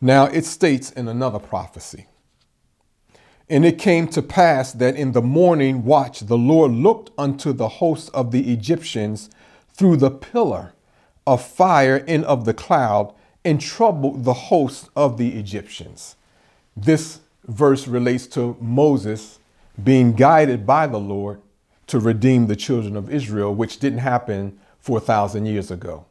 Now it states in another prophecy, "And it came to pass that in the morning watch the Lord looked unto the hosts of the Egyptians through the pillar of fire and of the cloud, and troubled the hosts of the Egyptians." This verse relates to Moses being guided by the Lord to redeem the children of Israel, which didn't happen 4,000 years ago.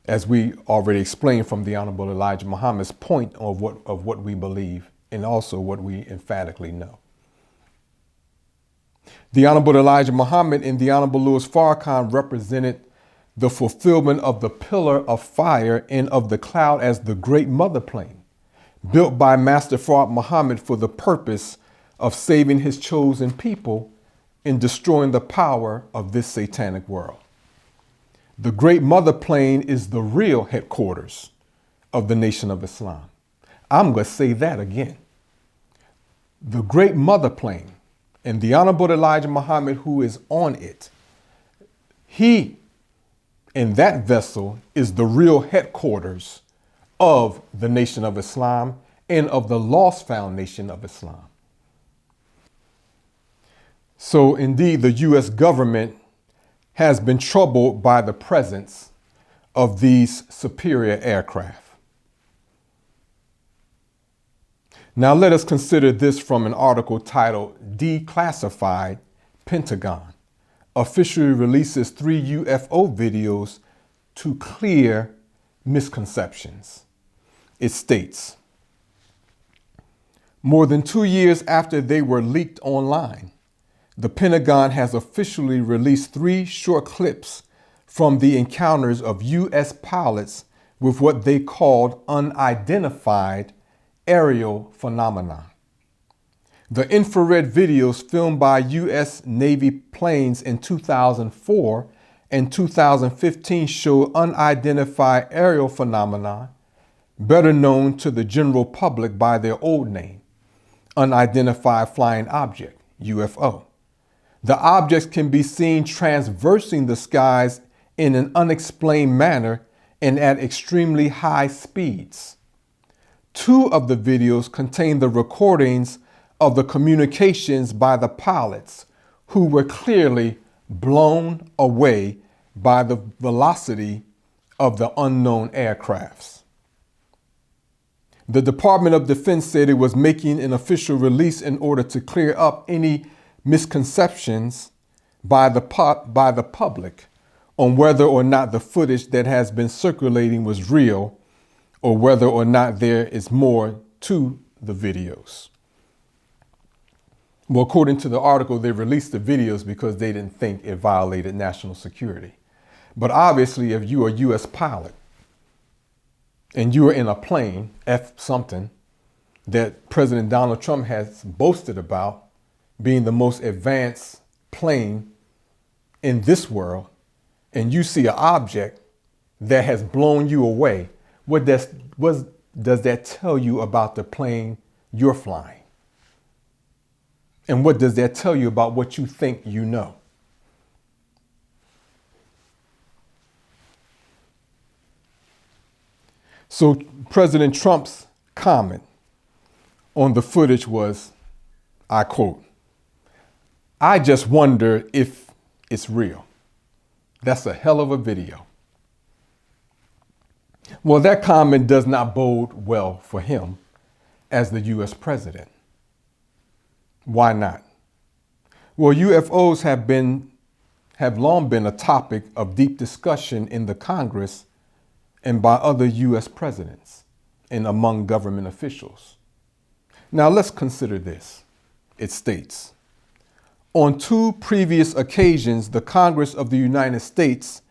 As we already explained from the Honorable Elijah Muhammad's point of what we believe and also what we emphatically know. The Honorable Elijah Muhammad and the Honorable Louis Farrakhan represented the fulfillment of the pillar of fire and of the cloud as the great mother plane, built by Master Fard Muhammad for the purpose of saving his chosen people and destroying the power of this satanic world. The great mother plane is the real headquarters of the Nation of Islam. I'm going to say that again. The great mother plane and the Honorable Elijah Muhammad, who is on it, he in that vessel is the real headquarters of the Nation of Islam and of the lost foundation of Islam. So indeed, the U.S. government has been troubled by the presence of these superior aircraft. Now let us consider this from an article titled "Declassified Pentagon Officially Releases 3 UFO Videos to Clear Misconceptions." It states, "More than 2 years after they were leaked online, the Pentagon has officially released 3 short clips from the encounters of U.S. pilots with what they called unidentified aerial phenomena. The infrared videos filmed by U.S. Navy planes in 2004 and 2015 show unidentified aerial phenomena, better known to the general public by their old name, unidentified flying object, UFO. The objects can be seen transversing the skies in an unexplained manner and at extremely high speeds. 2 of the videos contain the recordings of the communications by the pilots, who were clearly blown away by the velocity of the unknown aircrafts. The Department of Defense said it was making an official release in order to clear up any misconceptions by the public on whether or not the footage that has been circulating was real or whether or not there is more to the videos. Well, according to the article, they released the videos because they didn't think it violated national security. But obviously, if you are a U.S. pilot and you are in a plane, F something, that President Donald Trump has boasted about being the most advanced plane in this world, and you see an object that has blown you away, what does that tell you about the plane you're flying? And what does that tell you about what you think you know? So President Trump's comment on the footage was, I quote, "I just wonder if it's real. That's a hell of a video." Well, that comment does not bode well for him as the U.S. president. Why not? Well, UFOs have long been a topic of deep discussion in the Congress and by other U.S. presidents and among government officials. Now let's consider this. It states, "On 2 previous occasions, the Congress of the United States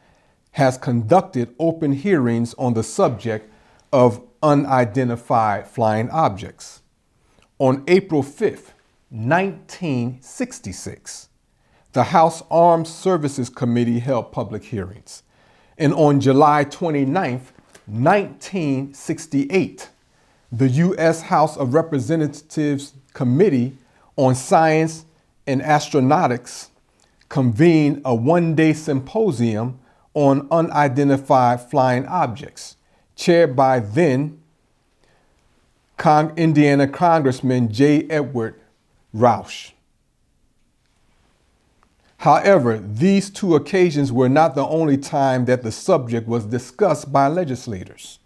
has conducted open hearings on the subject of unidentified flying objects. On April 5th, 1966, the House Armed Services Committee held public hearings. And on July 29th, 1968, the U.S. House of Representatives Committee on Science and Astronautics convened a 1-day symposium on unidentified flying objects, chaired by then Indiana Congressman J. Edward Roush. However, these two occasions were not the only time that the subject was discussed by legislators.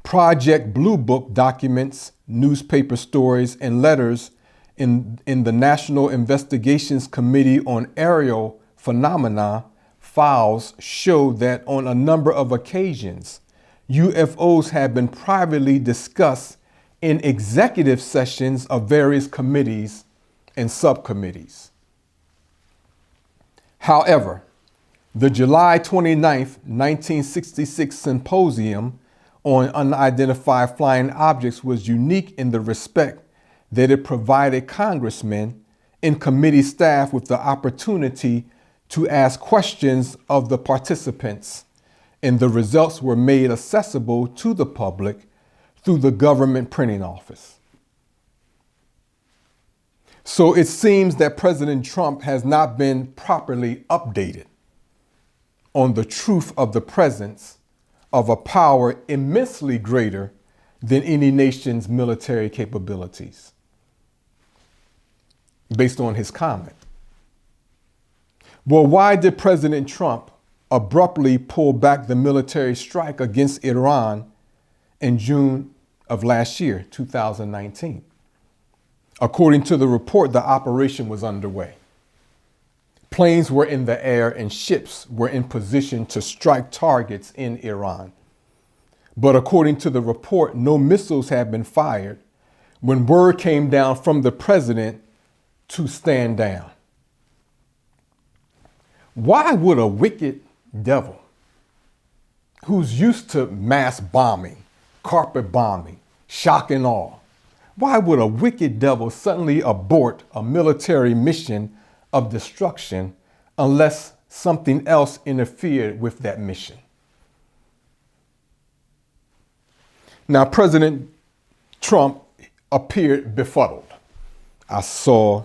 Project Blue Book documents, newspaper stories, and letters in the National Investigations Committee on Aerial Phenomena files show that on a number of occasions, UFOs have been privately discussed in executive sessions of various committees and subcommittees. However, the July 29, 1966 symposium on unidentified flying objects was unique in the respect that it provided congressmen and committee staff with the opportunity to ask questions of the participants, and the results were made accessible to the public through the government printing office. So it seems that President Trump has not been properly updated on the truth of the presence of a power immensely greater than any nation's military capabilities, based on his comment. Well, why did President Trump abruptly pull back the military strike against Iran in June of last year, 2019? According to the report, the operation was underway. Planes were in the air and ships were in position to strike targets in Iran. But according to the report, no missiles had been fired when word came down from the president to stand down. Why would a wicked devil who's used to mass bombing, carpet bombing, shock and awe, why would a wicked devil suddenly abort a military mission of destruction unless something else interfered with that mission? Now, President Trump appeared befuddled. I saw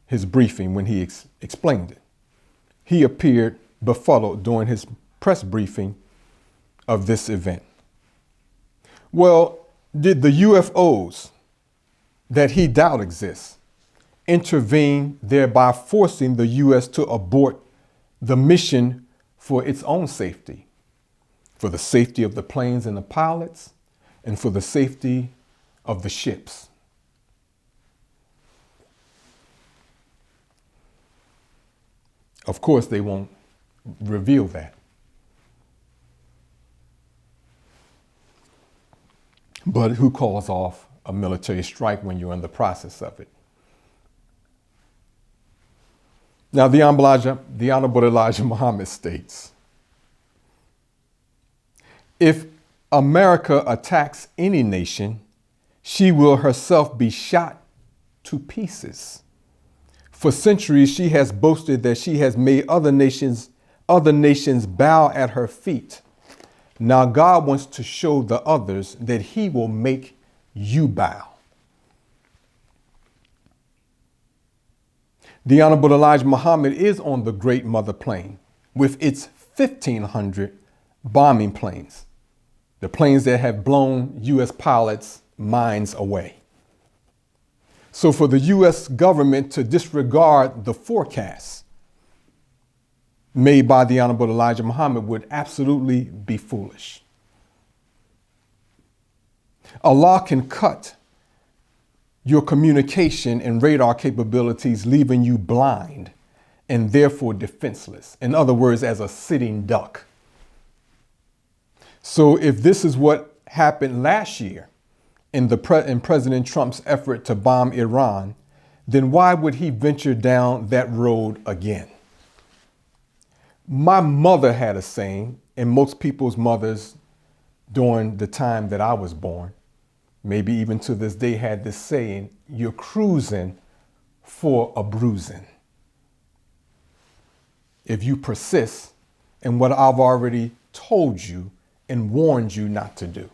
his briefing when he explained it. He appeared befuddled during his press briefing of this event. Well, did the UFOs that he doubted exist intervene, thereby forcing the U.S. to abort the mission for its own safety, for the safety of the planes and the pilots, and for the safety of the ships? Of course, they won't reveal that. But who calls off a military strike when you're in the process of it? Now, the Honorable Elijah Muhammad states, if America attacks any nation, she will herself be shot to pieces. For centuries, she has boasted that she has made other nations bow at her feet. Now God wants to show the others that he will make you bow. The Honorable Elijah Muhammad is on the Great Mother Plane with its 1,500 bombing planes, the planes that have blown U.S. pilots' minds away. So for the U.S. government to disregard the forecasts made by the Honorable Elijah Muhammad would absolutely be foolish. Allah can cut your communication and radar capabilities, leaving you blind and therefore defenseless. In other words, as a sitting duck. So if this is what happened last year in President Trump's effort to bomb Iran, then why would he venture down that road again? My mother had a saying, and most people's mothers during the time that I was born, maybe even to this day, had this saying, you're cruising for a bruising. If you persist in what I've already told you and warned you not to do.